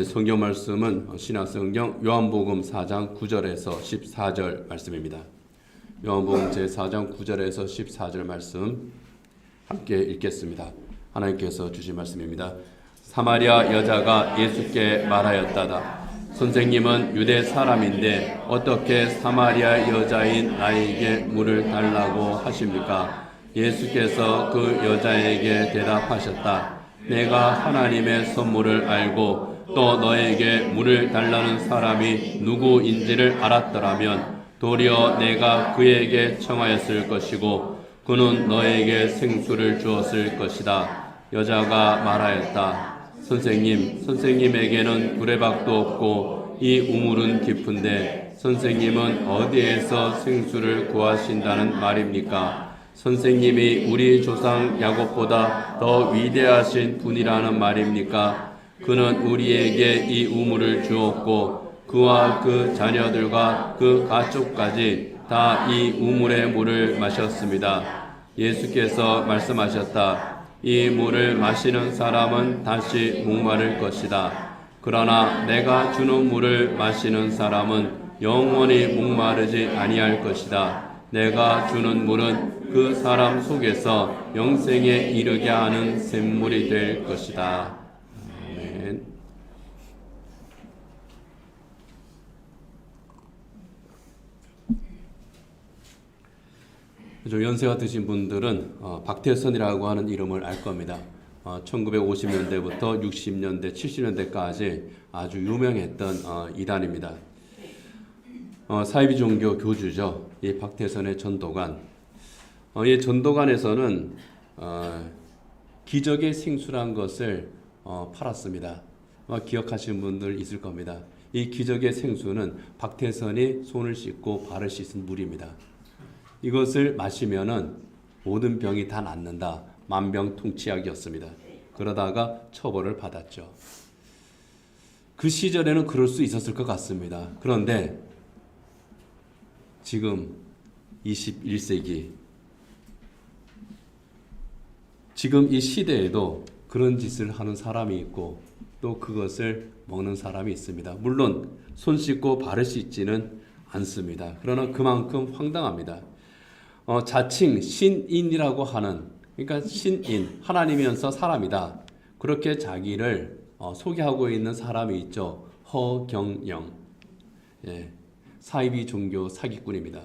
성경 말씀은 신약성경 요한복음 4장 9절에서 14절 말씀입니다. 요한복음 제4장 9절에서 14절 말씀 함께 읽겠습니다. 하나님께서 주신 말씀입니다. 사마리아 여자가 예수께 말하였다다. 선생님은 유대 사람인데 어떻게 사마리아 여자인 나에게 물을 달라고 하십니까? 예수께서 그 여자에게 대답하셨다. 내가 하나님의 선물을 알고 또 너에게 물을 달라는 사람이 누구인지를 알았더라면 도리어 내가 그에게 청하였을 것이고 그는 너에게 생수를 주었을 것이다. 여자가 말하였다. 선생님, 선생님에게는 두레박도 없고 이 우물은 깊은데 선생님은 어디에서 생수를 구하신다는 말입니까? 선생님이 우리 조상 야곱보다 더 위대하신 분이라는 말입니까? 그는 우리에게 이 우물을 주었고 그와 그 자녀들과 그 가족까지 다 이 우물의 물을 마셨습니다. 예수께서 말씀하셨다. 이 물을 마시는 사람은 다시 목마를 것이다. 그러나 내가 주는 물을 마시는 사람은 영원히 목마르지 아니할 것이다. 내가 주는 물은 그 사람 속에서 영생에 이르게 하는 샘물이 될 것이다. 아멘. 연세가 드신 분들은 박태선이라고 하는 이름을 알 겁니다. 1950년대부터 60년대, 70년대까지 아주 유명했던 이단입니다. 사이비 종교 교주죠. 이 박태선의 전도관. 이 전도관에서는 기적의 생수란 것을 팔았습니다. 기억하시는 분들 있을 겁니다. 이 기적의 생수는 박태선이 손을 씻고 발을 씻은 물입니다. 이것을 마시면은 모든 병이 다 낫는다. 만병통치약이었습니다. 그러다가 처벌을 받았죠. 그 시절에는 그럴 수 있었을 것 같습니다. 그런데 지금 21세기 지금 이 시대에도 그런 짓을 하는 사람이 있고 또 그것을 먹는 사람이 있습니다. 물론 손 씻고 발을 씻지는 않습니다. 그러나 그만큼 황당합니다. 자칭 신인이라고 하는, 그러니까 신인, 하나님이면서 사람이다. 그렇게 자기를 소개하고 있는 사람이 있죠. 허경영. 예, 사이비 종교 사기꾼입니다.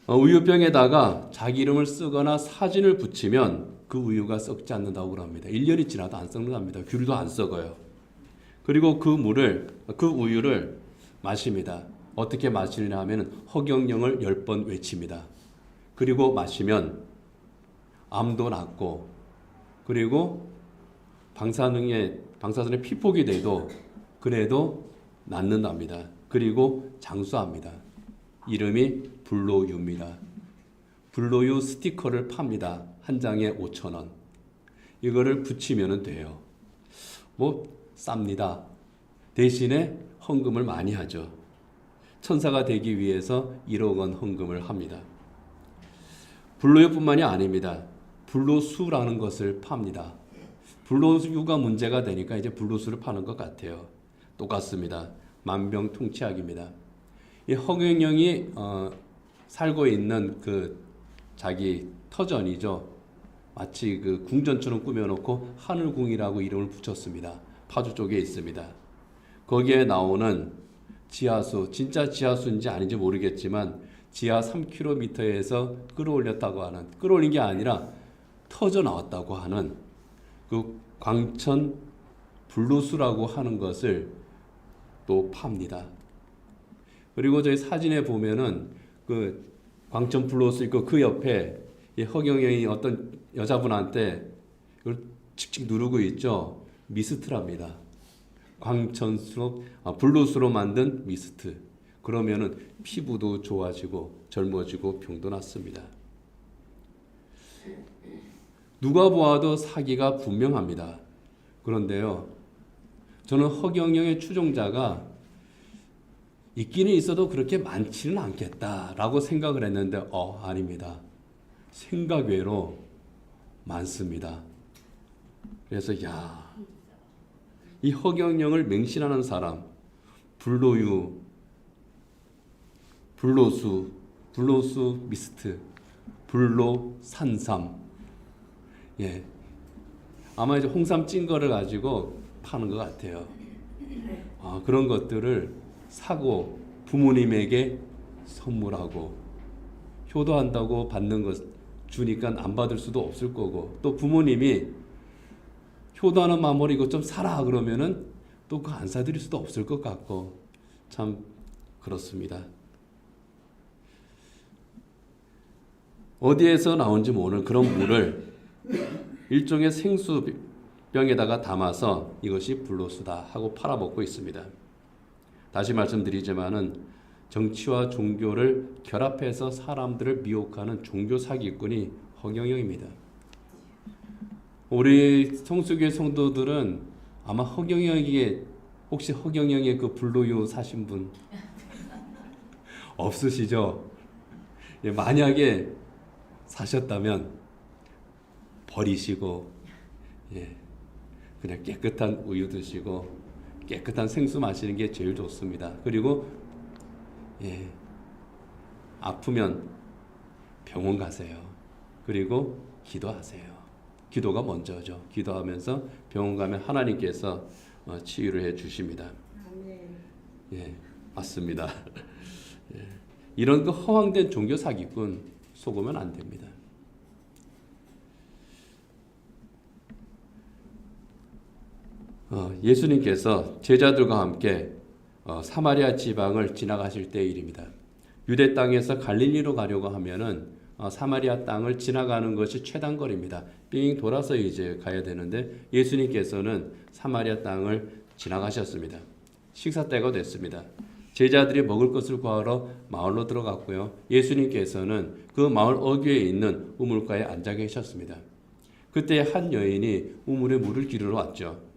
우유병에다가 자기 이름을 쓰거나 사진을 붙이면 그 우유가 썩지 않는다고 그럽니다. 1년이 지나도 안 썩는답니다. 귤도 안 썩어요. 그리고 그 우유를 마십니다. 어떻게 마시느냐 하면 허경영을 10번 외칩니다. 그리고 마시면 암도 낫고 그리고 방사선에 피폭이 돼도 그래도 낫는답니다. 그리고 장수합니다. 이름이 불로유입니다. 불로유 스티커를 팝니다. 한 장에 5,000원. 이거를 붙이면 돼요. 쌉니다. 대신에 헌금을 많이 하죠. 천사가 되기 위해서 1억 원 헌금을 합니다. 불로유뿐만이 아닙니다. 불로수라는 것을 팝니다. 불로유가 문제가 되니까 이제 불로수를 파는 것 같아요. 똑같습니다. 만병통치약입니다. 이 허경영이 살고 있는 그 자기 터전이죠. 마치 그 궁전처럼 꾸며놓고 하늘궁이라고 이름을 붙였습니다. 파주 쪽에 있습니다. 거기에 나오는 지하수, 진짜 지하수인지 아닌지 모르겠지만 지하 3km에서 끌어올렸다고 하는, 끌어올린 게 아니라 터져 나왔다고 하는 그 광천 불로수라고 하는 것을 또 팝니다. 그리고 저희 사진에 보면은 그 광천 불로수 있고 그 옆에 이 허경영이 어떤 여자분한테 이걸 칙칙 누르고 있죠. 미스트랍니다. 불로수로 만든 미스트. 그러면은 피부도 좋아지고 젊어지고 병도 낫습니다. 누가 보아도 사기가 분명합니다. 그런데요, 저는 허경영의 추종자가 있기는 있어도 그렇게 많지는 않겠다라고 생각을 했는데 아닙니다. 생각 외로 많습니다. 그래서 이 허경영을 맹신하는 사람, 불로유, 불로수 미스트, 불로 산삼, 예, 아마 이제 홍삼 찐 거를 가지고 파는 것 같아요. 그런 것들을 사고 부모님에게 선물하고, 효도한다고 받는 것 주니까 안 받을 수도 없을 거고, 또 부모님이 효도하는 마음으로 이것 좀 사라 그러면은 또 그거 안 사드릴 수도 없을 것 같고, 참 그렇습니다. 어디에서 나온지 모르는 그런 물을 일종의 생수병에다가 담아서 이것이 불로수다 하고 팔아먹고 있습니다. 다시 말씀드리지만은 정치와 종교를 결합해서 사람들을 미혹하는 종교 사기꾼이 허경영입니다. 우리 성수교회 성도들은 아마 허경영에게, 혹시 허경영의 그 불로유 사신 분 없으시죠? 예, 만약에 사셨다면 버리시고, 예, 그냥 깨끗한 우유 드시고 깨끗한 생수 마시는 게 제일 좋습니다. 그리고 예, 아프면 병원 가세요. 그리고 기도하세요. 기도가 먼저죠. 기도하면서 병원 가면 하나님께서 치유를 해 주십니다. 예, 맞습니다. 예, 이런 그 허황된 종교 사기꾼 속으면 안 됩니다. 예수님께서 제자들과 함께 사마리아 지방을 지나가실 때의 일입니다. 유대 땅에서 갈릴리로 가려고 하면은 사마리아 땅을 지나가는 것이 최단거리입니다. 삥 돌아서 이제 가야 되는데 예수님께서는 사마리아 땅을 지나가셨습니다. 식사 때가 됐습니다. 제자들이 먹을 것을 구하러 마을로 들어갔고요. 예수님께서는 그 마을 어귀에 있는 우물가에 앉아 계셨습니다. 그때 한 여인이 우물에 물을 기르러 왔죠.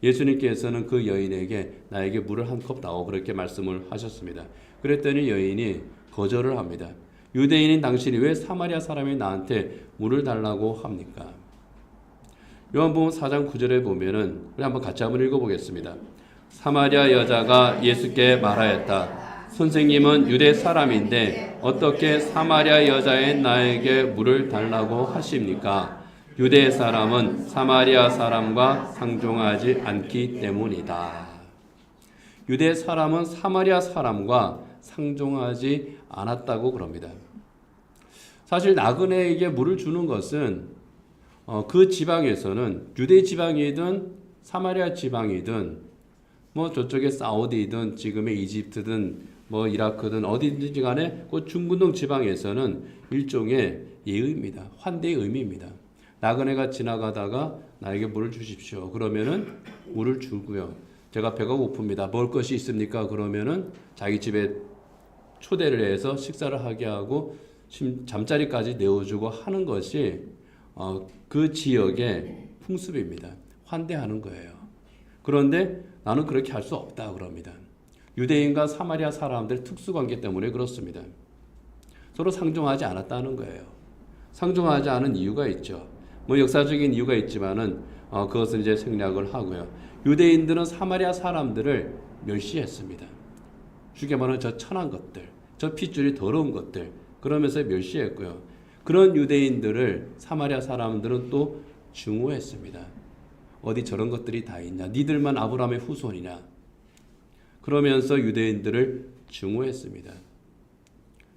예수님께서는 그 여인에게 나에게 물을 한 컵 다오 그렇게 말씀을 하셨습니다. 그랬더니 여인이 거절을 합니다. 유대인인 당신이 왜 사마리아 사람이 나한테 물을 달라고 합니까? 요한복음 4장 9절에 보면은 우리 한번 같이 한번 읽어보겠습니다. 사마리아 여자가 예수께 말하였다. 선생님은 유대 사람인데 어떻게 사마리아 여자인 나에게 물을 달라고 하십니까? 유대 사람은 사마리아 사람과 상종하지 않기 때문이다. 유대 사람은 사마리아 사람과 상종하지 않았다고 그럽니다. 사실 나그네에게 물을 주는 것은 그 지방에서는 유대 지방이든 사마리아 지방이든 뭐 저쪽에 사우디든 지금의 이집트든 뭐 이라크든 어디든지 간에 그 중근동 지방에서는 일종의 예의입니다. 환대의 의미입니다. 나그네가 지나가다가 나에게 물을 주십시오. 그러면은 물을 주고요. 제가 배가 고픕니다. 먹을 것이 있습니까? 그러면은 자기 집에 초대를 해서 식사를 하게 하고 잠자리까지 내어주고 하는 것이 그 지역의 풍습입니다. 환대하는 거예요. 그런데 나는 그렇게 할 수 없다 그럽니다. 유대인과 사마리아 사람들 특수관계 때문에 그렇습니다. 서로 상종하지 않았다는 거예요. 상종하지 않은 이유가 있죠. 뭐 역사적인 이유가 있지만은 그것은 이제 생략을 하고요. 유대인들은 사마리아 사람들을 멸시했습니다. 쉽게 말하면 저 천한 것들, 저 핏줄이 더러운 것들 그러면서 멸시했고요. 그런 유대인들을 사마리아 사람들은 또 증오했습니다. 어디 저런 것들이 다 있냐? 니들만 아브라함의 후손이냐? 그러면서 유대인들을 증오했습니다.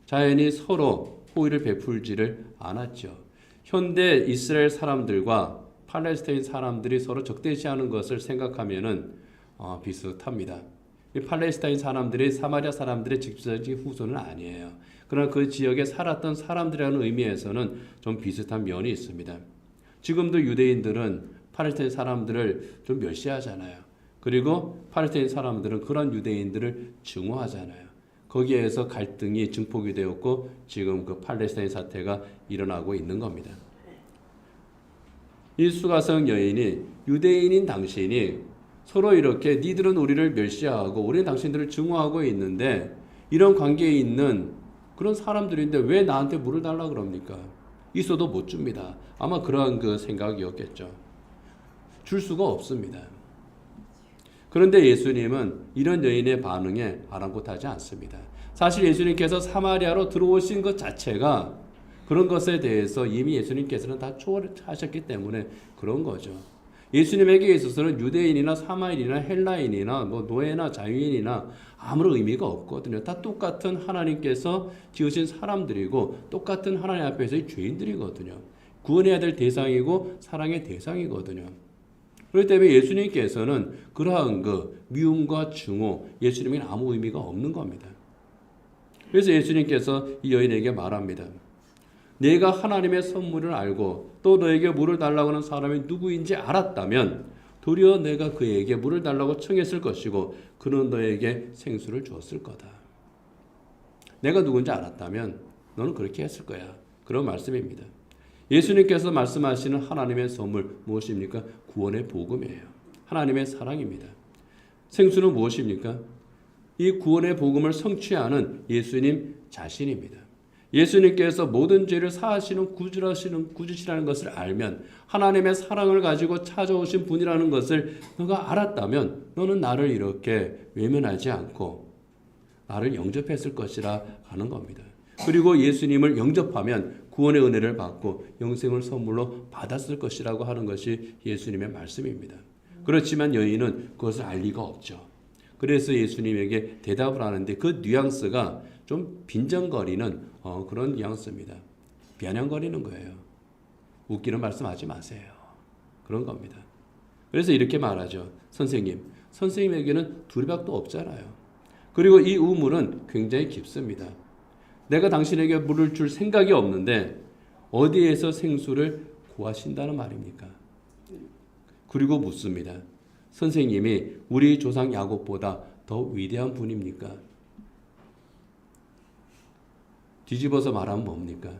자연히 서로 호의를 베풀지를 않았죠. 현대 이스라엘 사람들과 팔레스타인 사람들이 서로 적대시하는 것을 생각하면은 비슷합니다. 이 팔레스타인 사람들이 사마리아 사람들의 직접적인 후손은 아니에요. 그러나 그 지역에 살았던 사람들이라는 의미에서는 좀 비슷한 면이 있습니다. 지금도 유대인들은 팔레스타인 사람들을 좀 멸시하잖아요. 그리고 팔레스타인 사람들은 그런 유대인들을 증오하잖아요. 거기에서 갈등이 증폭이 되었고 지금 그 팔레스타인 사태가 일어나고 있는 겁니다. 이 수가성 여인이 유대인인 당신이 서로 이렇게 니들은 우리를 멸시하고 우리는 당신들을 증오하고 있는데 이런 관계에 있는 그런 사람들인데 왜 나한테 물을 달라 그럽니까? 있어도 못 줍니다. 아마 그러한 그 생각이었겠죠. 줄 수가 없습니다. 그런데 예수님은 이런 여인의 반응에 아랑곳하지 않습니다. 사실 예수님께서 사마리아로 들어오신 것 자체가 그런 것에 대해서 이미 예수님께서는 다 초월하셨기 때문에 그런 거죠. 예수님에게 있어서는 유대인이나 사마리아인이나 헬라인이나 뭐 노예나 자유인이나 아무런 의미가 없거든요. 다 똑같은 하나님께서 지으신 사람들이고 똑같은 하나님 앞에서의 죄인들이거든요. 구원해야 될 대상이고 사랑의 대상이거든요. 그렇기 때문에 예수님께서는 그러한 미움과 증오, 예수님에게는 아무 의미가 없는 겁니다. 그래서 예수님께서 이 여인에게 말합니다. 내가 하나님의 선물을 알고 또 너에게 물을 달라고 하는 사람이 누구인지 알았다면 도리어 내가 그에게 물을 달라고 청했을 것이고 그는 너에게 생수를 주었을 거다. 내가 누군지 알았다면 너는 그렇게 했을 거야. 그런 말씀입니다. 예수님께서 말씀하시는 하나님의 선물 무엇입니까? 구원의 복음이에요. 하나님의 사랑입니다. 생수는 무엇입니까? 이 구원의 복음을 성취하는 예수님 자신입니다. 예수님께서 모든 죄를 사하시는 구주시라는 것을 알면 하나님의 사랑을 가지고 찾아오신 분이라는 것을 너가 알았다면 너는 나를 이렇게 외면하지 않고 나를 영접했을 것이라 하는 겁니다. 그리고 예수님을 영접하면 구원의 은혜를 받고 영생을 선물로 받았을 것이라고 하는 것이 예수님의 말씀입니다. 그렇지만 여인은 그것을 알 리가 없죠. 그래서 예수님에게 대답을 하는데 그 뉘앙스가 좀 빈정거리는 그런 뉘앙스입니다. 비아냥거리는 거예요. 웃기는 말씀하지 마세요. 그런 겁니다. 그래서 이렇게 말하죠. 선생님에게는 두리박도 없잖아요. 그리고 이 우물은 굉장히 깊습니다. 내가 당신에게 물을 줄 생각이 없는데 어디에서 생수를 구하신다는 말입니까? 그리고 묻습니다. 선생님이 우리 조상 야곱보다 더 위대한 분입니까? 뒤집어서 말하면 뭡니까?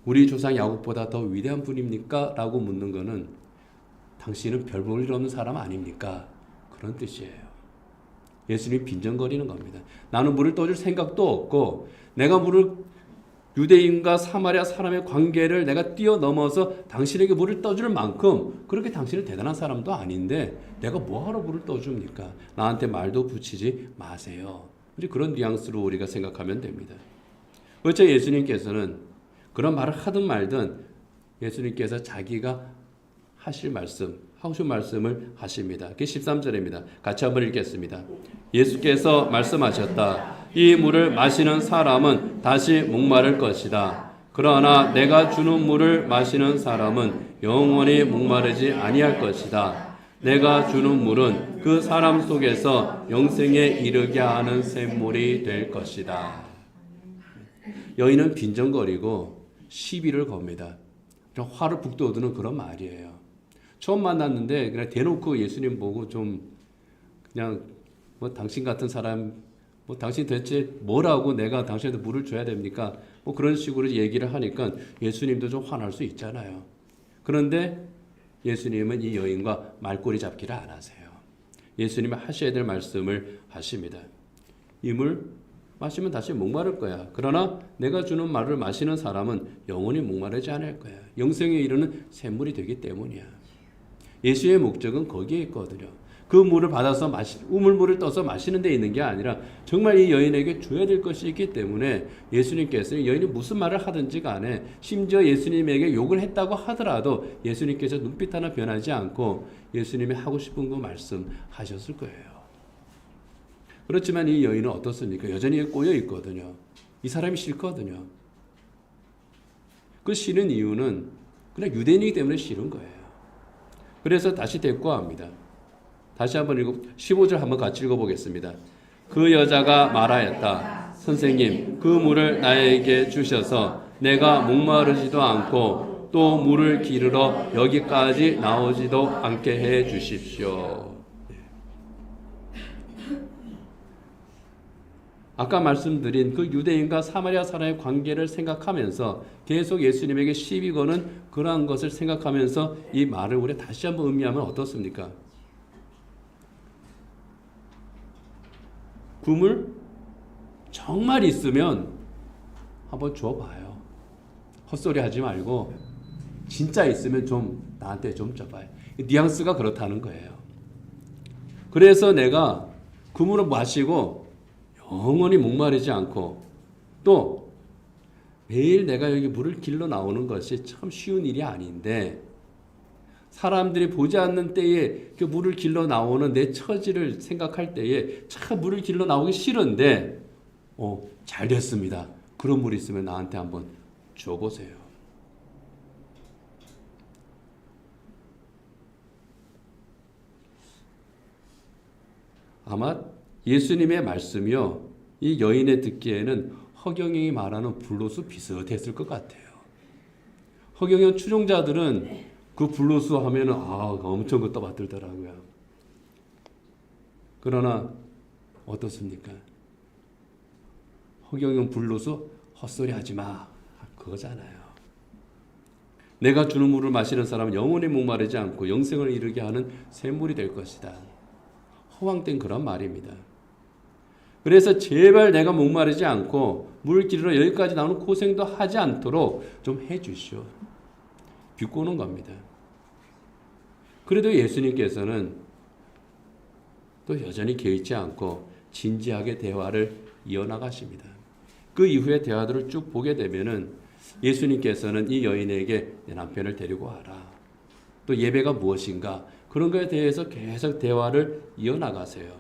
우리 조상 야곱보다 더 위대한 분입니까? 라고 묻는 것은 당신은 별 볼 일 없는 사람 아닙니까? 그런 뜻이에요. 예수님이 빈정거리는 겁니다. 나는 물을 떠줄 생각도 없고 내가 유대인과 사마리아 사람의 관계를 내가 뛰어넘어서 당신에게 물을 떠줄 만큼 그렇게 당신은 대단한 사람도 아닌데 내가 뭐하러 물을 떠줍니까? 나한테 말도 붙이지 마세요. 이제 그런 뉘앙스로 우리가 생각하면 됩니다. 그렇죠. 예수님께서는 그런 말을 하든 말든 예수님께서 자기가 하신 말씀을 하십니다. 그게 13절입니다. 같이 한번 읽겠습니다. 예수께서 말씀하셨다. 이 물을 마시는 사람은 다시 목마를 것이다. 그러나 내가 주는 물을 마시는 사람은 영원히 목마르지 아니할 것이다. 내가 주는 물은 그 사람 속에서 영생에 이르게 하는 샘물이 될 것이다. 여인은 빈정거리고 시비를 겁니다. 화를 북돋우는 그런 말이에요. 처음 만났는데 그냥 대놓고 예수님 보고 좀 그냥 뭐 당신 같은 사람 뭐 당신 대체 뭐라고 내가 당신한테 물을 줘야 됩니까? 뭐 그런 식으로 얘기를 하니까 예수님도 좀 화날 수 있잖아요. 그런데 예수님은 이 여인과 말꼬리 잡기를 안 하세요. 예수님이 하셔야 될 말씀을 하십니다. 이 물 마시면 다시 목마를 거야. 그러나 내가 주는 말을 마시는 사람은 영원히 목마르지 않을 거야. 영생에 이르는 샘물이 되기 때문이야. 예수의 목적은 거기에 있거든요. 그 물을 받아서 우물물을 떠서 마시는 데 있는 게 아니라 정말 이 여인에게 줘야 될 것이 있기 때문에 예수님께서는 여인이 무슨 말을 하든지 간에 심지어 예수님에게 욕을 했다고 하더라도 예수님께서 눈빛 하나 변하지 않고 예수님이 하고 싶은 거 말씀하셨을 거예요. 그렇지만 이 여인은 어떻습니까? 여전히 꼬여 있거든요. 이 사람이 싫거든요. 그 싫은 이유는 그냥 유대인이기 때문에 싫은 거예요. 그래서 다시 대꾸합니다. 다시 한번 15절 한번 같이 읽어보겠습니다. 그 여자가 말하였다. 선생님, 그 물을 나에게 주셔서 내가 목마르지도 않고 또 물을 기르러 여기까지 나오지도 않게 해 주십시오. 아까 말씀드린 그 유대인과 사마리아 사람의 관계를 생각하면서 계속 예수님에게 시비 거는 그러한 것을 생각하면서 이 말을 우리 다시 한번 음미하면 어떻습니까? 물 정말 있으면 한번 줘봐요. 헛소리 하지 말고 진짜 있으면 좀 나한테 좀 줘봐요. 뉘앙스가 그렇다는 거예요. 그래서 내가 그 물을 마시고 영원히 목마르지 않고 또 매일 내가 여기 물을 길러 나오는 것이 참 쉬운 일이 아닌데 사람들이 보지 않는 때에 그 물을 길러 나오는 내 처지를 생각할 때에 참 물을 길러 나오기 싫은데 잘 됐습니다. 그런 물 있으면 나한테 한번 줘보세요. 아마 예수님의 말씀이요, 이 여인의 듣기에는 허경영이 말하는 불로수 비슷했을 것 같아요. 허경영 추종자들은 그 불로수 하면은 엄청 그 떠받들더라고요. 그러나 어떻습니까? 허경영 불로수 헛소리 하지 마, 그거잖아요. 내가 주는 물을 마시는 사람은 영원히 목마르지 않고 영생을 이루게 하는 샘물이 될 것이다. 허황된 그런 말입니다. 그래서 제발 내가 목마르지 않고 물 길러 여기까지 나오는 고생도 하지 않도록 좀 해주시오. 비꼬는 겁니다. 그래도 예수님께서는 또 여전히 개의치 않고 진지하게 대화를 이어나가십니다. 그 이후의 대화들을 쭉 보게 되면은 예수님께서는 이 여인에게 내 남편을 데리고 와라. 또 예배가 무엇인가? 그런 것에 대해서 계속 대화를 이어나가세요.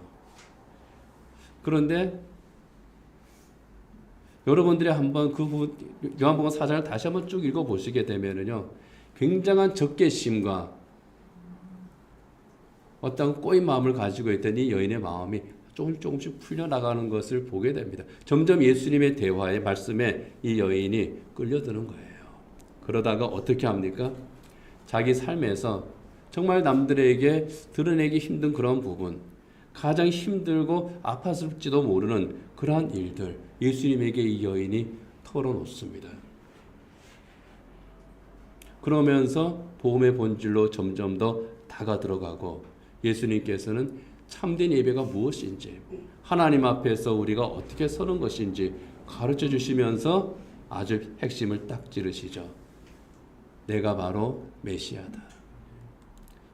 그런데 여러분들이 한번 요한복음 4장을 다시 한번 쭉 읽어보시게 되면은요, 굉장한 적개심과 어떤 꼬인 마음을 가지고 있던 이 여인의 마음이 조금씩 풀려나가는 것을 보게 됩니다. 점점 예수님의 대화에, 말씀에 이 여인이 끌려드는 거예요. 그러다가 어떻게 합니까? 자기 삶에서 정말 남들에게 드러내기 힘든 그런 부분, 가장 힘들고 아팠을지도 모르는 그러한 일들, 예수님에게 이 여인이 털어놓습니다. 그러면서 복음의 본질로 점점 더 다가 들어가고 예수님께서는 참된 예배가 무엇인지, 하나님 앞에서 우리가 어떻게 서는 것인지 가르쳐 주시면서 아주 핵심을 딱 찌르시죠. 내가 바로 메시아다.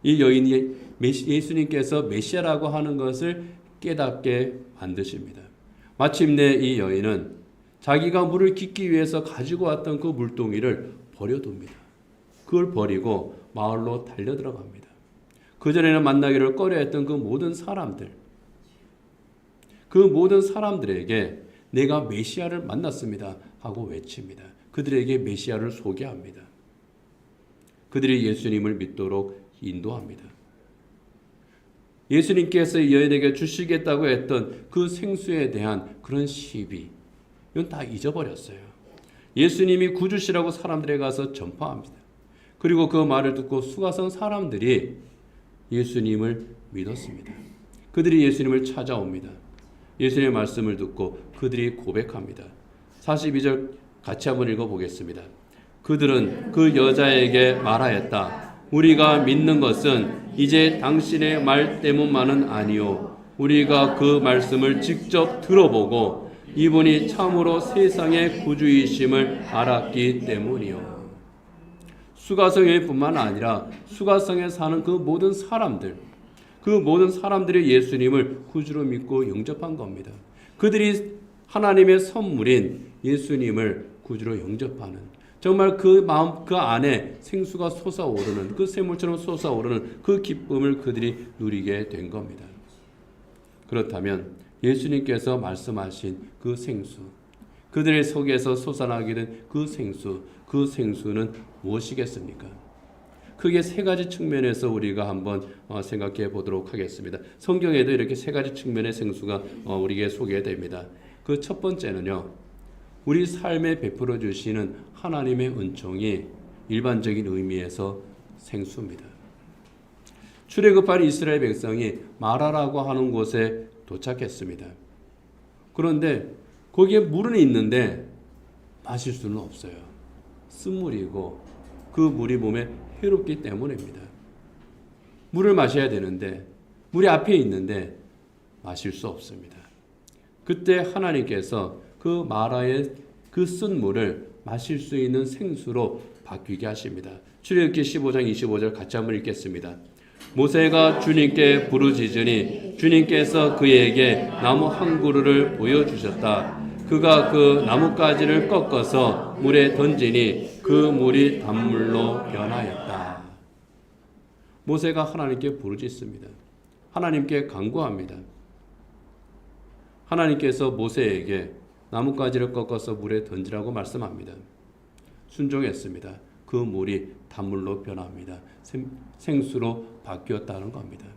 이 여인이 예수님께서 메시아라고 하는 것을 깨닫게 만드십니다. 마침내 이 여인은 자기가 물을 깃기 위해서 가지고 왔던 그 물동이를 버려둡니다. 그걸 버리고 마을로 달려 들어갑니다. 그전에는 만나기를 꺼려했던 그 모든 사람들에게 내가 메시아를 만났습니다 하고 외칩니다. 그들에게 메시아를 소개합니다. 그들이 예수님을 믿도록 인도합니다. 예수님께서 이 여인에게 주시겠다고 했던 그 생수에 대한 그런 시비, 이건 다 잊어버렸어요. 예수님이 구주시라고 사람들에게 가서 전파합니다. 그리고 그 말을 듣고 수가성 사람들이 예수님을 믿었습니다. 그들이 예수님을 찾아옵니다. 예수님의 말씀을 듣고 그들이 고백합니다. 42절 같이 한번 읽어보겠습니다. 그들은 그 여자에게 말하였다. 우리가 믿는 것은 이제 당신의 말 때문만은 아니요. 우리가 그 말씀을 직접 들어보고 이분이 참으로 세상의 구주이심을 알았기 때문이요. 수가성뿐만 아니라 수가성에 사는 그 모든 사람들이 예수님을 구주로 믿고 영접한 겁니다. 그들이 하나님의 선물인 예수님을 구주로 영접하는, 정말 그 마음 그 안에 생수가 솟아오르는, 그 샘물처럼 솟아오르는 그 기쁨을 그들이 누리게 된 겁니다. 그렇다면 예수님께서 말씀하신 그 생수, 그들의 속에서 솟아나게 된 그 생수는 무엇이겠습니까? 크게 세 가지 측면에서 우리가 한번 생각해 보도록 하겠습니다. 성경에도 이렇게 세 가지 측면의 생수가 우리에게 소개됩니다. 그 첫 번째는요, 우리 삶에 베풀어 주시는 하나님의 은총이 일반적인 의미에서 생수입니다. 출애굽한 이스라엘 백성이 마라라고 하는 곳에 도착했습니다. 그런데 거기에 물은 있는데 마실 수는 없어요. 쓴물이고 그 물이 몸에 해롭기 때문입니다. 물을 마셔야 되는데 물이 앞에 있는데 마실 수 없습니다. 그때 하나님께서 그 마라의 그 쓴 물을 마실 수 있는 생수로 바뀌게 하십니다. 출애굽기 15장 25절 같이 한번 읽겠습니다. 모세가 주님께 부르짖으니 주님께서 그에게 나무 한 그루를 보여주셨다. 그가 그 나뭇가지를 꺾어서 물에 던지니 그 물이 단물로 변하였다. 모세가 하나님께 부르짖습니다. 하나님께 간구합니다. 하나님께서 모세에게 나뭇가지를 꺾어서 물에 던지라고 말씀합니다. 순종했습니다. 그 물이 단물로 변합니다. 생수로 바뀌었다는 겁니다.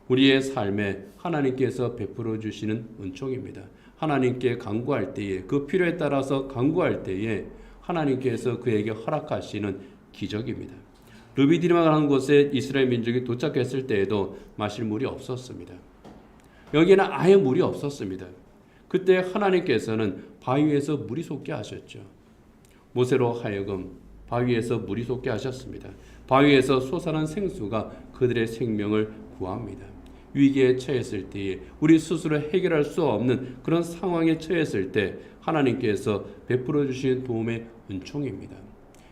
우리의 삶에 하나님께서 베풀어 주시는 은총입니다. 하나님께 간구할 때에, 그 필요에 따라서 간구할 때에 하나님께서 그에게 허락하시는 기적입니다. 르비디마라는 곳에 이스라엘 민족이 도착했을 때에도 마실 물이 없었습니다. 여기는 아예 물이 없었습니다. 그때 하나님께서는 바위에서 물이 솟게 하셨죠. 모세로 하여금 바위에서 물이 솟게 하셨습니다. 바위에서 솟아난 생수가 그들의 생명을 구합니다. 위기에 처했을 때에, 우리 스스로 해결할 수 없는 그런 상황에 처했을 때 하나님께서 베풀어 주신 도움의 은총입니다.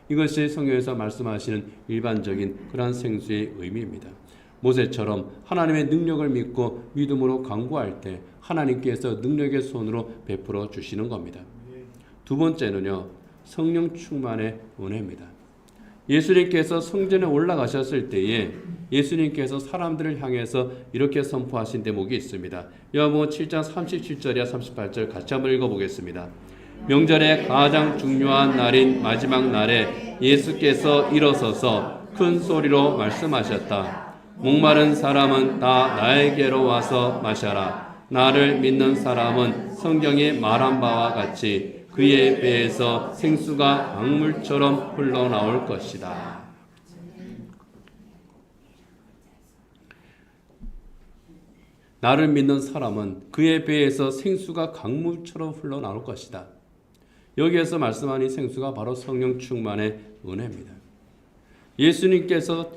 이것이 성경에서 말씀하시는 일반적인 그러한 생수의 의미입니다. 모세처럼 하나님의 능력을 믿고 믿음으로 간구할 때 하나님께서 능력의 손으로 베풀어 주시는 겁니다. 두 번째는요, 성령 충만의 은혜입니다. 예수님께서 성전에 올라가셨을 때에 예수님께서 사람들을 향해서 이렇게 선포하신 대목이 있습니다. 요한복음 7장 37절이야 38절 같이 한번 읽어보겠습니다. 명절의 가장 중요한 날인 마지막 날에 예수께서 일어서서 큰 소리로 말씀하셨다. 목마른 사람은 다 나에게로 와서 마셔라. 나를 믿는 사람은 성경이 말한 바와 같이 그의 배에서 생수가 강물처럼 흘러나올 것이다. 나를 믿는 사람은 그의 배에서 생수가 강물처럼 흘러나올 것이다. 여기에서 말씀하는 생수가 바로 성령 충만의 은혜입니다. 예수님께서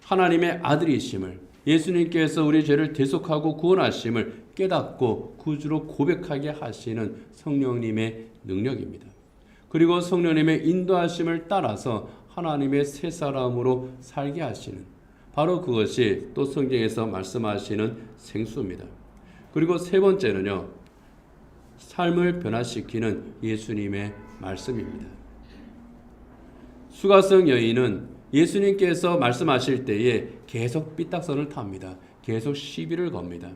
하나님의 아들이심을, 예수님께서 우리 죄를 대속하고 구원하심을 깨닫고 구주로 고백하게 하시는 성령님의 능력입니다. 그리고 성령님의 인도하심을 따라서 하나님의 새 사람으로 살게 하시는, 바로 그것이 또 성경에서 말씀하시는 생수입니다. 그리고 세 번째는요, 삶을 변화시키는 예수님의 말씀입니다. 수가성 여인은 예수님께서 말씀하실 때에 계속 삐딱선을 탑니다. 계속 시비를 겁니다.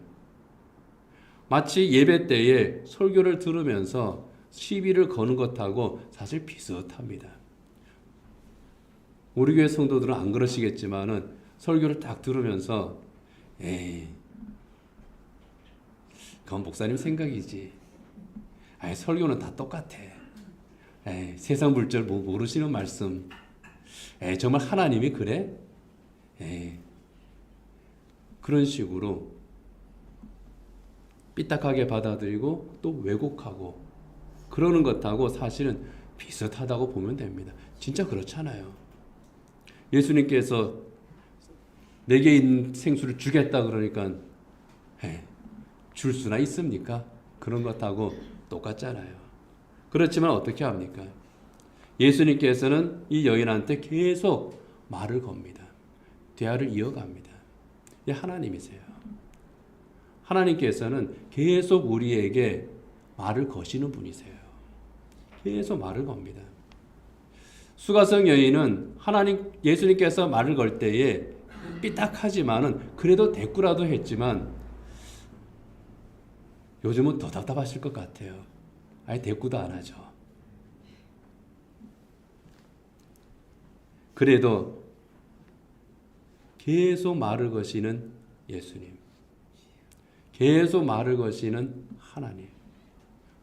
마치 예배 때에 설교를 들으면서 시비를 거는 것하고 사실 비슷합니다. 우리 교회 성도들은 안 그러시겠지만은 설교를 딱 들으면서 에이, 그건 목사님 생각이지. 아이, 설교는 다 똑같아. 에이, 세상 물절 모르시는 말씀. 에이, 정말 하나님이 그래? 에이, 그런 식으로 삐딱하게 받아들이고 또 왜곡하고 그러는 것하고 사실은 비슷하다고 보면 됩니다. 진짜 그렇잖아요. 예수님께서 내게 있는 생수를 주겠다 그러니까 줄 수나 있습니까? 그런 것하고 똑같잖아요. 그렇지만 어떻게 합니까? 예수님께서는 이 여인한테 계속 말을 겁니다. 대화를 이어갑니다. 이 하나님이세요. 하나님께서는 계속 우리에게 말을 거시는 분이세요. 계속 말을 겁니다. 수가성 여인은 예수님께서 말을 걸 때에 삐딱하지만은 그래도 대꾸라도 했지만 요즘은 더 답답하실 것 같아요. 아예 대꾸도 안 하죠. 그래도 계속 말을 거시는 예수님, 계속 말을 거시는 하나님,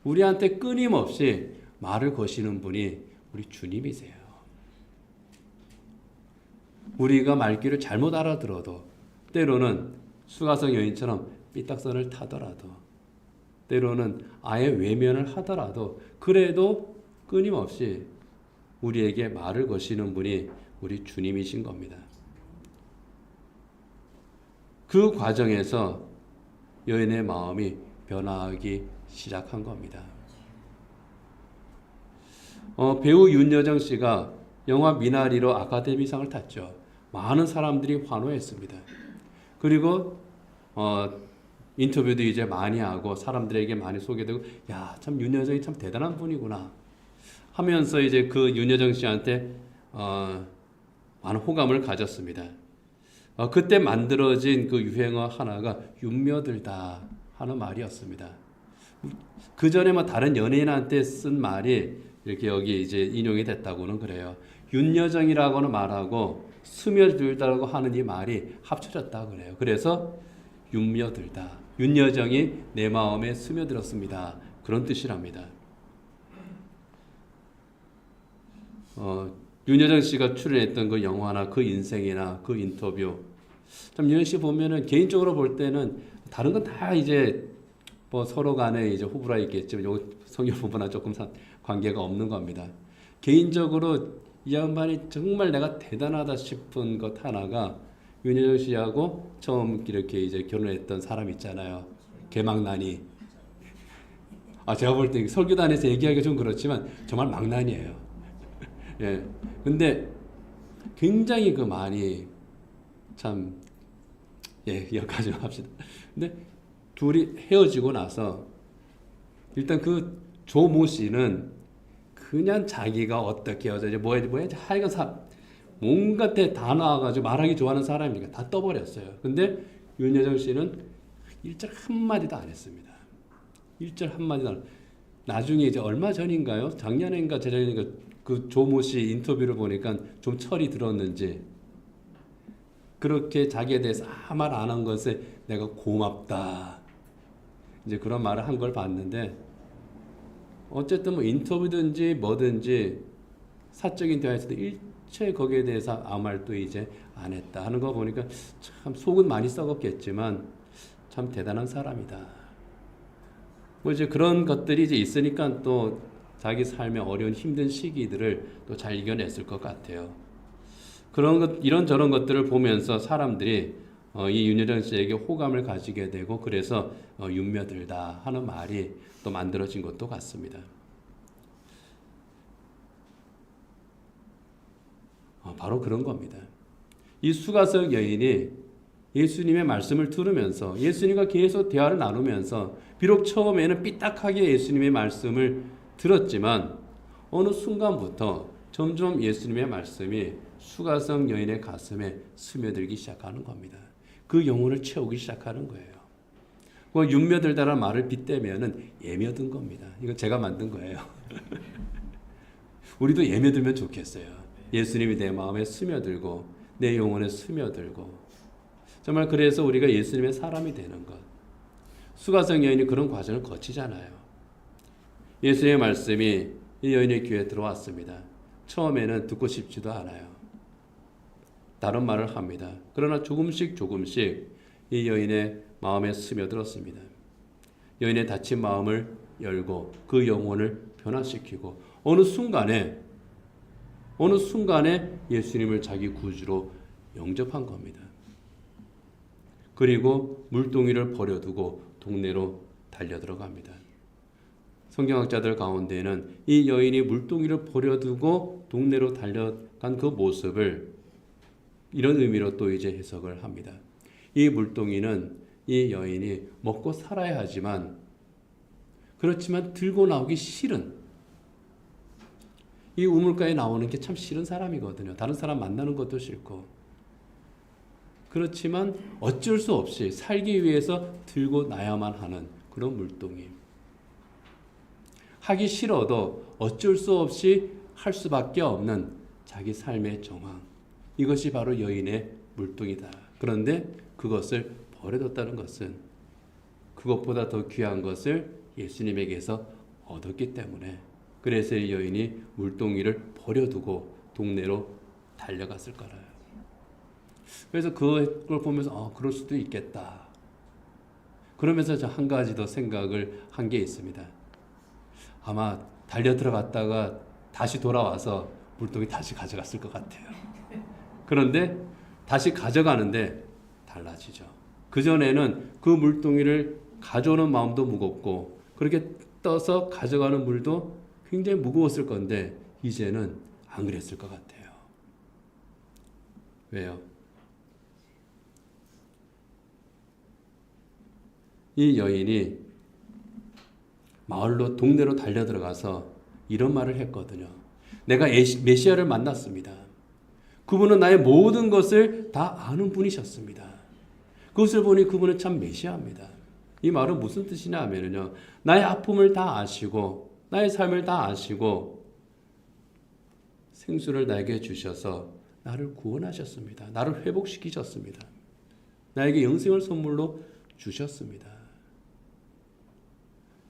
우리한테 끊임없이 말을 거시는 분이 우리 주님이세요. 우리가 말귀를 잘못 알아들어도, 때로는 수가성 여인처럼 삐딱선을 타더라도, 때로는 아예 외면을 하더라도, 그래도 끊임없이 우리에게 말을 거시는 분이 우리 주님이신 겁니다. 그 과정에서 여인의 마음이 변화하기 시작한 겁니다. 배우 윤여정 씨가 영화 미나리로 아카데미상을 탔죠. 많은 사람들이 환호했습니다. 그리고 인터뷰도 이제 많이 하고 사람들에게 많이 소개되고, 야, 참 윤여정이 참 대단한 분이구나 하면서 이제 그 윤여정 씨한테 많은 호감을 가졌습니다. 그때 만들어진 그 유행어 하나가 윤며들다 하는 말이었습니다. 그 전에 뭐 다른 연예인한테 쓴 말이 이렇게 여기 이제 인용이 됐다고는 그래요. 윤여정이라고는 말하고 스며들다라고 하는 이 말이 합쳐졌다 그래요. 그래서 윤며들다. 윤여정이 내 마음에 스며들었습니다. 그런 뜻이랍니다. 윤여정 씨가 출연했던 그 영화나 그 인생이나 그 인터뷰, 참 윤여정 씨 보면은 개인적으로 볼 때는 다른 건 다 이제 뭐 서로 간에 이제 호불호가 있겠지만 요 성역 부분은 조금 관계가 없는 겁니다. 개인적으로 이 양반이 정말 내가 대단하다 싶은 것 하나가 윤여정 씨하고 처음 이렇게 이제 결혼했던 사람 있잖아요. 개망난이. 제가 볼 때 설교단에서 얘기하기가 좀 그렇지만 정말 망난이에요. 예. 근데 굉장히 그 많이 참, 여기까지 합시다. 근데 둘이 헤어지고 나서 일단 그 조모 씨는 그냥 자기가 어떻게 헤어져 뭐 해야지 하여간 뭔가 다 나와가지고 말하기 좋아하는 사람이니까 다 떠버렸어요. 근데 윤여정 씨는 일절 한마디도 안 했습니다. 일절 한마디도 안. 나중에 이제 얼마 전인가요? 작년인가 재작년인가 그 조모 씨 인터뷰를 보니까 좀 철이 들었는지 그렇게 자기에 대해서 아무 말 안 한 것에 내가 고맙다. 이제 그런 말을 한 걸 봤는데 어쨌든 뭐 인터뷰든지 뭐든지 사적인 대화에서도 일체 거기에 대해서 아무 말도 이제 안 했다 하는 거 보니까 참 속은 많이 썩었겠지만 참 대단한 사람이다. 뭐 이제 그런 것들이 이제 있으니까 또 자기 삶의 어려운 힘든 시기들을 또 잘 이겨냈을 것 같아요. 그런 것, 이런저런 것들을 보면서 사람들이 이 윤여정 씨에게 호감을 가지게 되고 그래서 윤며들다 하는 말이 또 만들어진 것도 같습니다. 바로 그런 겁니다. 이 수가성 여인이 예수님의 말씀을 들으면서 예수님과 계속 대화를 나누면서 비록 처음에는 삐딱하게 예수님의 말씀을 들었지만 어느 순간부터 점점 예수님의 말씀이 수가성 여인의 가슴에 스며들기 시작하는 겁니다. 그 영혼을 채우기 시작하는 거예요. 그 윤며들다라는 말을 빗대면은 예며든 겁니다. 이건 제가 만든 거예요. 우리도 예며들면 좋겠어요. 예수님이 내 마음에 스며들고 내 영혼에 스며들고 정말 그래서 우리가 예수님의 사람이 되는 것. 수가성 여인이 그런 과정을 거치잖아요. 예수님의 말씀이 이 여인의 귀에 들어왔습니다. 처음에는 듣고 싶지도 않아요. 다른 말을 합니다. 그러나 조금씩 이 여인의 마음에 스며들었습니다. 여인의 닫힌 마음을 열고 그 영혼을 변화시키고 어느 순간에 예수님을 자기 구주로 영접한 겁니다. 그리고 물동이를 버려두고 동네로 달려들어갑니다. 성경학자들 가운데는 이 여인이 물동이를 버려두고 동네로 달려간 그 모습을 이런 의미로 또 이제 해석을 합니다. 이 물동이는 이 여인이 먹고 살아야 하지만 그렇지만 들고 나오기 싫은 이 우물가에 나오는 게 참 싫은 사람이거든요. 다른 사람 만나는 것도 싫고 그렇지만 어쩔 수 없이 살기 위해서 들고 나야만 하는 그런 물동이 하기 싫어도 어쩔 수 없이 할 수밖에 없는 자기 삶의 정황 이것이 바로 여인의 물동이다. 그런데 그것을 버려뒀다는 것은 그것보다 더 귀한 것을 예수님에게서 얻었기 때문에 그래서 이 여인이 물동이를 버려두고 동네로 달려갔을 거라요. 그래서 그걸 보면서 그럴 수도 있겠다. 그러면서 저 한 가지 더 생각을 한 게 있습니다. 아마 달려 들어갔다가 다시 돌아와서 물동이 다시 가져갔을 것 같아요. 그런데 다시 가져가는데 달라지죠. 그전에는 그 물동이를 가져오는 마음도 무겁고 그렇게 떠서 가져가는 물도 굉장히 무거웠을 건데 이제는 안 그랬을 것 같아요. 왜요? 이 여인이 마을로 동네로 달려들어가서 이런 말을 했거든요. 내가 메시아를 만났습니다. 그분은 나의 모든 것을 다 아는 분이셨습니다. 그것을 보니 그분은 참 메시아입니다. 이 말은 무슨 뜻이냐 하면요, 나의 아픔을 다 아시고 나의 삶을 다 아시고 생수를 나에게 주셔서 나를 구원하셨습니다. 나를 회복시키셨습니다. 나에게 영생을 선물로 주셨습니다.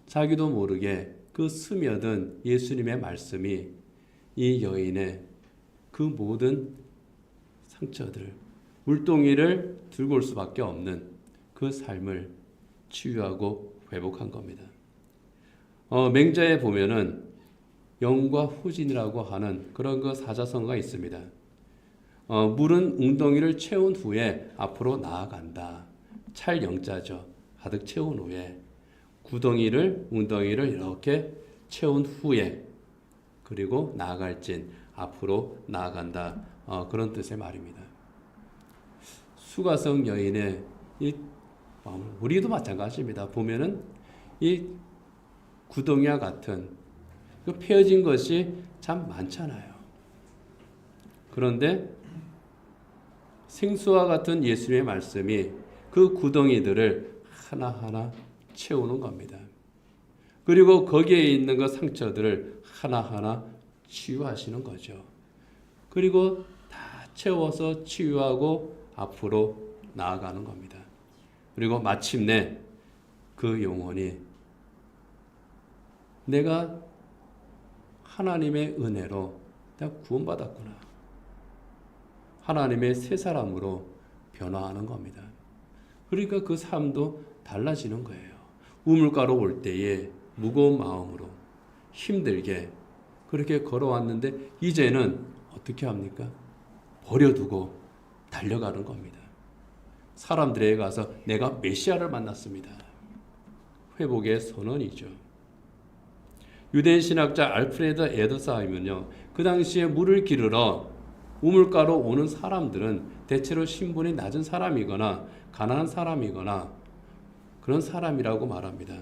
자기도 모르게 그 스며든 예수님의 말씀이 이 여인의 그 모든 상처들, 물동이를 들고 올 수밖에 없는 그 삶을 치유하고 회복한 겁니다. 맹자에 보면은 영과 후진이라고 하는 그런 그 사자성어가 있습니다. 물은 웅덩이를 채운 후에 앞으로 나아간다. 찰 영자죠. 가득 채운 후에 웅덩이를 이렇게 채운 후에 그리고 나아갈진 앞으로 나아간다. 그런 뜻의 말입니다. 수가성 여인의 이 우리도 마찬가지입니다. 보면은 이 구덩이와 같은 그 펴진 것이 참 많잖아요. 그런데 생수와 같은 예수님의 말씀이 그 구덩이들을 하나하나 채우는 겁니다. 그리고 거기에 있는 그 상처들을 하나하나 치유하시는 거죠. 그리고 다 채워서 치유하고 앞으로 나아가는 겁니다. 그리고 마침내 그 영혼이 내가 하나님의 은혜로 내가 구원받았구나. 하나님의 새 사람으로 변화하는 겁니다. 그러니까 그 삶도 달라지는 거예요. 우물가로 올 때에 무거운 마음으로 힘들게 그렇게 걸어왔는데 이제는 어떻게 합니까? 버려두고 달려가는 겁니다. 사람들에게 가서 내가 메시아를 만났습니다. 회복의 선언이죠. 유대인 신학자 알프레드 에더사임은요, 그 당시에 물을 기르러 우물가로 오는 사람들은 대체로 신분이 낮은 사람이거나 가난한 사람이거나 그런 사람이라고 말합니다.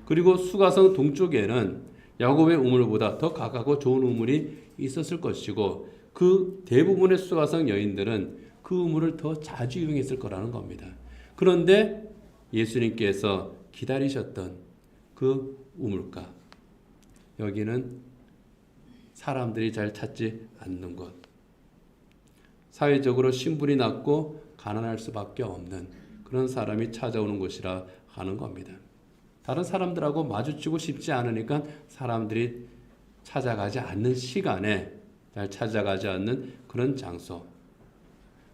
그리고 수가성 동쪽에는 야곱의 우물보다 더 가깝고 좋은 우물이 있었을 것이고 그 대부분의 수가성 여인들은 그 우물을 더 자주 이용했을 거라는 겁니다. 그런데 예수님께서 기다리셨던 그 우물가, 여기는 사람들이 잘 찾지 않는 곳, 사회적으로 신분이 낮고 가난할 수밖에 없는 그런 사람이 찾아오는 곳이라 하는 겁니다. 다른 사람들하고 마주치고 싶지 않으니까 사람들이 찾아가지 않는 시간에 잘 찾아가지 않는 그런 장소,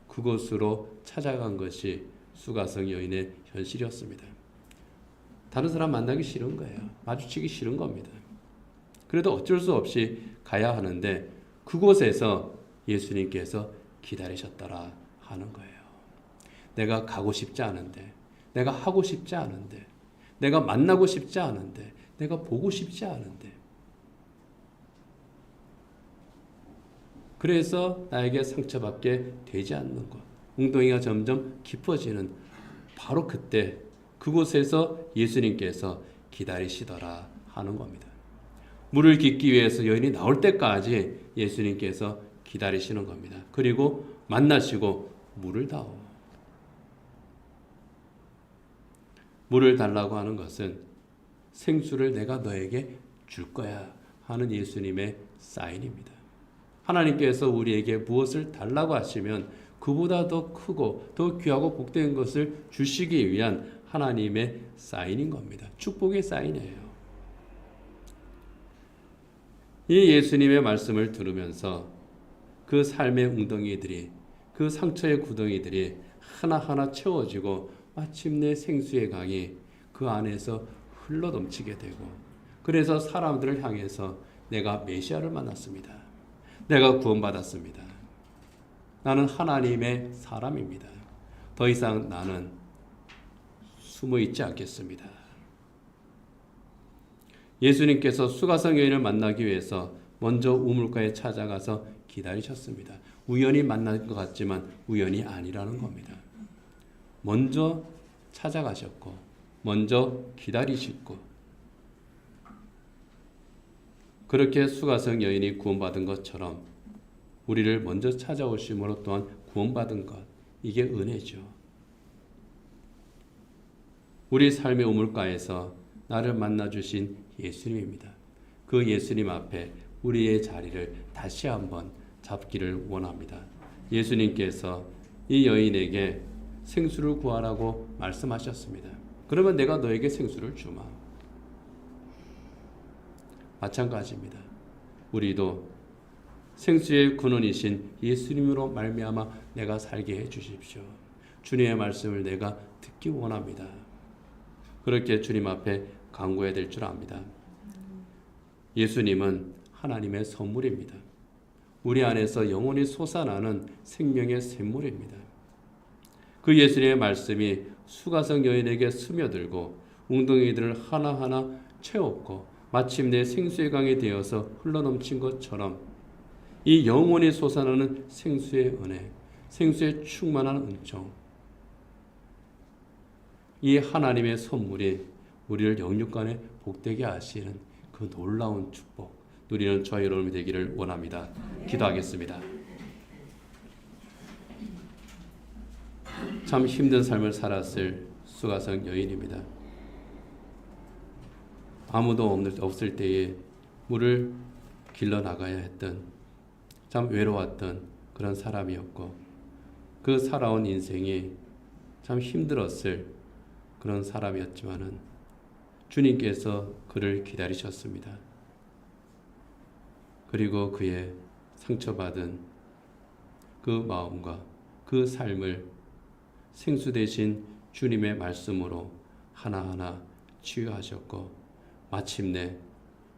그곳으로 찾아간 것이 수가성 여인의 현실이었습니다. 다른 사람 만나기 싫은 거예요. 마주치기 싫은 겁니다. 그래도 어쩔 수 없이 가야 하는데 그곳에서 예수님께서 기다리셨더라 하는 거예요. 내가 가고 싶지 않은데, 내가 하고 싶지 않은데, 내가 만나고 싶지 않은데, 내가 보고 싶지 않은데, 그래서 나에게 상처받게 되지 않는 것, 웅덩이가 점점 깊어지는 바로 그때 그곳에서 예수님께서 기다리시더라 하는 겁니다. 물을 깃기 위해서 여인이 나올 때까지 예수님께서 기다리시는 겁니다. 그리고 만나시고 물을 다오. 물을 달라고 하는 것은 생수를 내가 너에게 줄 거야 하는 예수님의 사인입니다. 하나님께서 우리에게 무엇을 달라고 하시면 그보다 더 크고 더 귀하고 복된 것을 주시기 위한 하나님의 사인인 겁니다. 축복의 사인이에요. 이 예수님의 말씀을 들으면서 그 삶의 웅덩이들이, 그 상처의 구덩이들이 하나하나 채워지고 마침내 생수의 강이 그 안에서 흘러넘치게 되고, 그래서 사람들을 향해서 내가 메시아를 만났습니다. 내가 구원받았습니다. 나는 하나님의 사람입니다. 더 이상 나는 숨어 있지 않겠습니다. 예수님께서 수가성 여인을 만나기 위해서 먼저 우물가에 찾아가서 기다리셨습니다. 우연히 만난 것 같지만 우연이 아니라는 겁니다. 먼저 찾아가셨고 먼저 기다리셨고 그렇게 수가성 여인이 구원받은 것처럼 우리를 먼저 찾아오심으로 또한 구원받은 것, 이게 은혜죠. 우리 삶의 우물가에서 나를 만나주신 예수님입니다. 그 예수님 앞에 우리의 자리를 다시 한번 잡기를 원합니다. 예수님께서 이 여인에게 생수를 구하라고 말씀하셨습니다. 그러면 내가 너에게 생수를 주마. 마찬가지입니다. 우리도 생수의 근원이신 예수님으로 말미암아 내가 살게 해 주십시오. 주님의 말씀을 내가 듣기 원합니다. 그렇게 주님 앞에 간구해야 될 줄 압니다. 예수님은 하나님의 선물입니다. 우리 안에서 영원히 솟아나는 생명의 샘물입니다. 그 예수님의 말씀이 수가성 여인에게 스며들고 웅덩이들을 하나하나 채웠고 마침내 생수의 강이 되어서 흘러넘친 것처럼 이 영원히 솟아나는 생수의 은혜, 생수의 충만한 은총, 이 하나님의 선물이 우리를 영육간에 복되게 하시는 그 놀라운 축복 누리는 저와 여러분이 되기를 원합니다. 기도하겠습니다. 참 힘든 삶을 살았을 수가성 여인입니다. 아무도 없을 때에 물을 길러 나가야 했던 참 외로웠던 그런 사람이었고 그 살아온 인생이 참 힘들었을 그런 사람이었지만은 주님께서 그를 기다리셨습니다. 그리고 그의 상처받은 그 마음과 그 삶을 생수 대신 주님의 말씀으로 하나하나 치유하셨고 마침내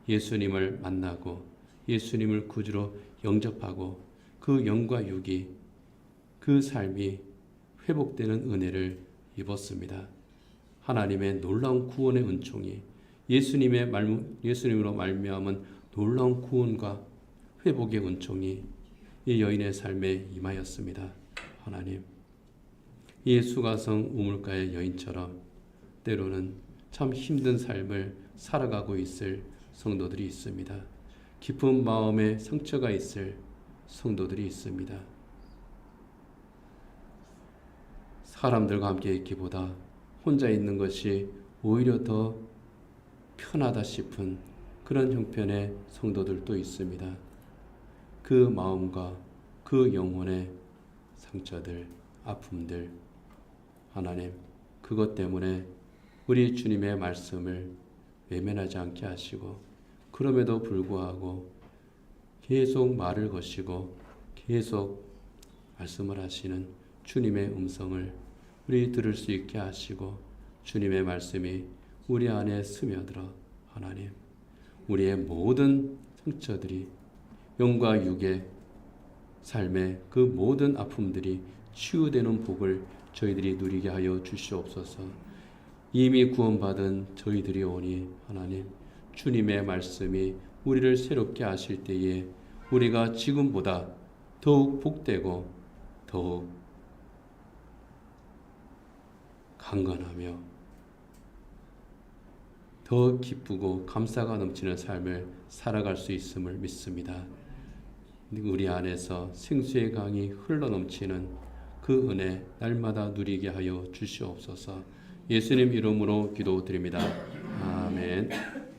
예수님을 만나고 예수님을 구주로 영접하고 그 영과 육이 그 삶이 회복되는 은혜를 입었습니다. 하나님의 놀라운 구원의 은총이 예수님으로 말미암은 놀라운 구원과 회복의 은총이 이 여인의 삶에 임하였습니다. 하나님, 이 수가성 우물가의 여인처럼 때로는 참 힘든 삶을 살아가고 있을 성도들이 있습니다. 깊은 마음에 상처가 있을 성도들이 있습니다. 사람들과 함께 있기보다 혼자 있는 것이 오히려 더 편하다 싶은 그런 형편의 성도들도 있습니다. 그 마음과 그 영혼의 상처들, 아픔들, 하나님, 그것 때문에 우리 주님의 말씀을 외면하지 않게 하시고 그럼에도 불구하고 계속 말을 거시고 계속 말씀을 하시는 주님의 음성을 우리 들을 수 있게 하시고 주님의 말씀이 우리 안에 스며들어 하나님 우리의 모든 상처들이 영과 육의 삶의 그 모든 아픔들이 치유되는 복을 저희들이 누리게 하여 주시옵소서. 이미 구원받은 저희들이 오니 하나님 주님의 말씀이 우리를 새롭게 하실 때에 우리가 지금보다 더욱 복되고 더욱 강건하며 더 기쁘고 감사가 넘치는 삶을 살아갈 수 있음을 믿습니다. 우리 안에서 생수의 강이 흘러넘치는 그 은혜 날마다 누리게 하여 주시옵소서. 예수님 이름으로 기도드립니다. 아멘.